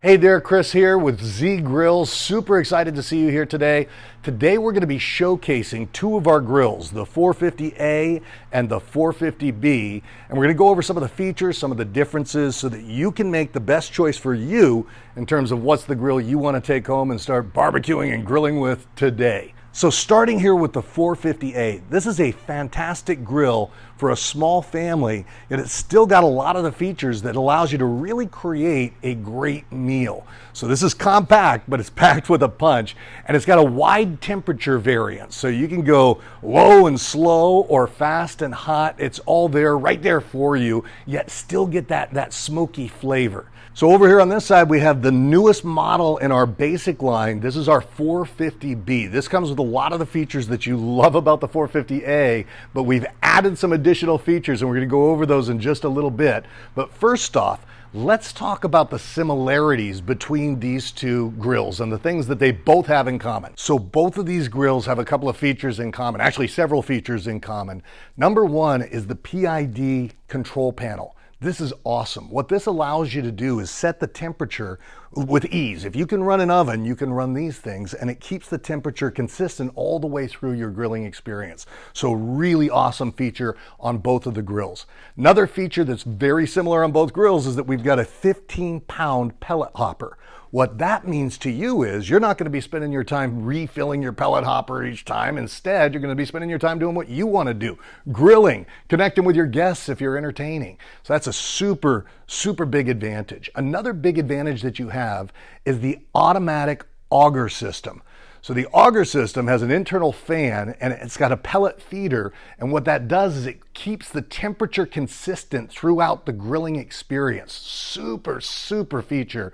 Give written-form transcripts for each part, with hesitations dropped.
Hey there, Chris here with Z Grills. Super excited to see you here today. Today we're going to be showcasing two of our grills, the 450A and the 450B, and we're going to go over some of the features, some of the differences so that you can make the best choice for you in terms of what's the grill you want to take home and start barbecuing and grilling with today. So starting here with the 450A, this is a fantastic grill for a small family, and it's still got a lot of the features that allows you to really create a great meal. So this is compact, but it's packed with a punch, and it's got a wide temperature variance. So you can go low and slow or fast and hot. It's all there, right there for you, yet still get that smoky flavor. So over here on this side, we have the newest model in our basic line. This is our 450B. This comes with a lot of the features that you love about the 450A, but we've added some additional features and we're gonna go over those in just a little bit. But first off, let's talk about the similarities between these two grills and the things that they both have in common. So both of these grills have a couple of features in common, actually several features in common. Number one is the PID control panel. This is awesome. What this allows you to do is set the temperature with ease. If you can run an oven, you can run these things, and it keeps the temperature consistent all the way through your grilling experience. So really awesome feature on both of the grills. Another feature that's very similar on both grills is that we've got a 15-pound pellet hopper. What that means to you is you're not going to be spending your time refilling your pellet hopper each time. Instead, you're going to be spending your time doing what you want to do, grilling, connecting with your guests if you're entertaining. So that's a super, super big advantage. Another big advantage that you have is the automatic auger system. So the auger system has an internal fan and it's got a pellet feeder, and what that does is it keeps the temperature consistent throughout the grilling experience. Super, super feature.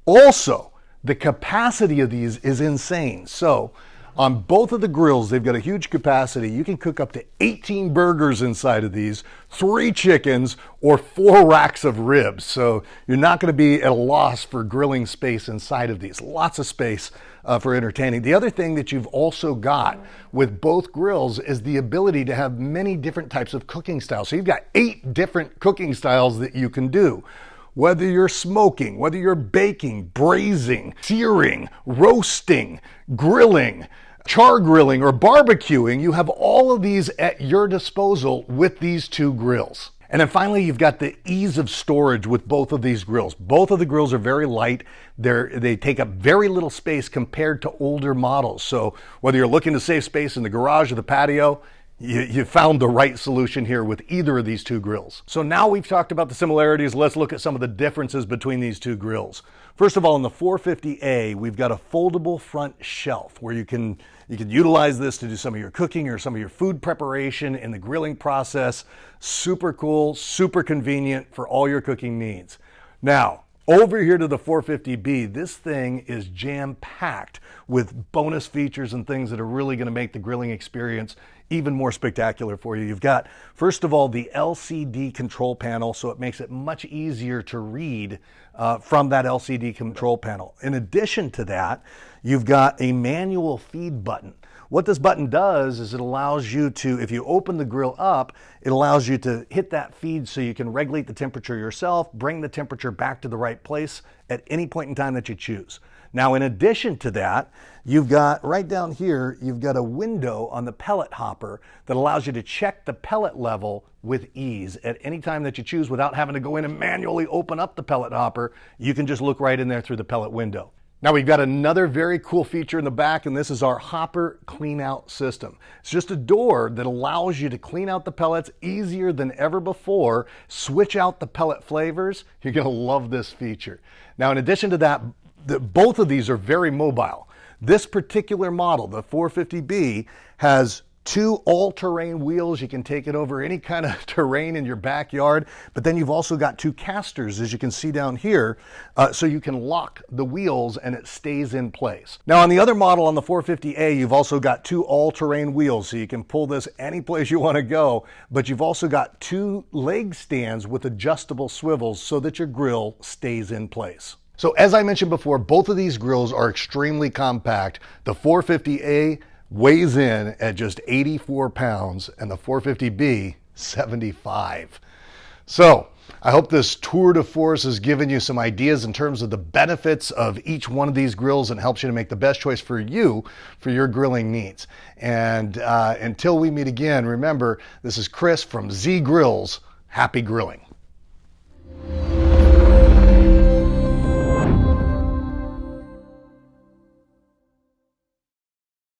Also, the capacity of these is insane. So on both of the grills, they've got a huge capacity. You can cook up to 18 burgers inside of these, 3 chickens, or 4 racks of ribs. So you're not going to be at a loss for grilling space inside of these. Lots of space for entertaining. The other thing that you've also got with both grills is the ability to have many different types of cooking styles. So you've got 8 different cooking styles that you can do. Whether you're smoking, whether you're baking, braising, searing, roasting, grilling, char grilling, or barbecuing, you have all of these at your disposal with these two grills. And then finally, you've got the ease of storage with both of these grills. Both of the grills are very light. They take up very little space compared to older models. So whether you're looking to save space in the garage or the patio, you found the right solution here with either of these two grills. So now we've talked about the similarities, let's look at some of the differences between these two grills. First of all, in the 450A, we've got a foldable front shelf where you can utilize this to do some of your cooking or some of your food preparation in the grilling process. Super cool, super convenient for all your cooking needs. Now, over here to the 450B, this thing is jam-packed with bonus features and things that are really going to make the grilling experience even more spectacular for you. You've got, first of all, the LCD control panel, so it makes it much easier to read from that LCD control panel. In addition to that, you've got a manual feed button. What this button does is it allows you to, if you open the grill up, it allows you to hit that feed so you can regulate the temperature yourself, bring the temperature back to the right place at any point in time that you choose. Now, in addition to that, you've got right down here, you've got a window on the pellet hopper that allows you to check the pellet level with ease at any time that you choose without having to go in and manually open up the pellet hopper. You can just look right in there through the pellet window. Now we've got another very cool feature in the back, and this is our hopper clean out system. It's just a door that allows you to clean out the pellets easier than ever before, switch out the pellet flavors. You're gonna love this feature. Now, in addition to that, both of these are very mobile. This particular model, the 450B, has 2 all-terrain wheels. You can take it over any kind of terrain in your backyard, but then you've also got 2 casters, as you can see down here, so you can lock the wheels and it stays in place. Now on the other model, on the 450A, you've also got 2 all-terrain wheels, so you can pull this any place you want to go, but you've also got 2 leg stands with adjustable swivels so that your grill stays in place. So as I mentioned before, both of these grills are extremely compact. The 450A weighs in at just 84 pounds and the 450B 75. So I hope this tour de force has given you some ideas in terms of the benefits of each one of these grills and helps you to make the best choice for you for your grilling needs. And until we meet again, remember, this is Chris from Z Grills. Happy grilling.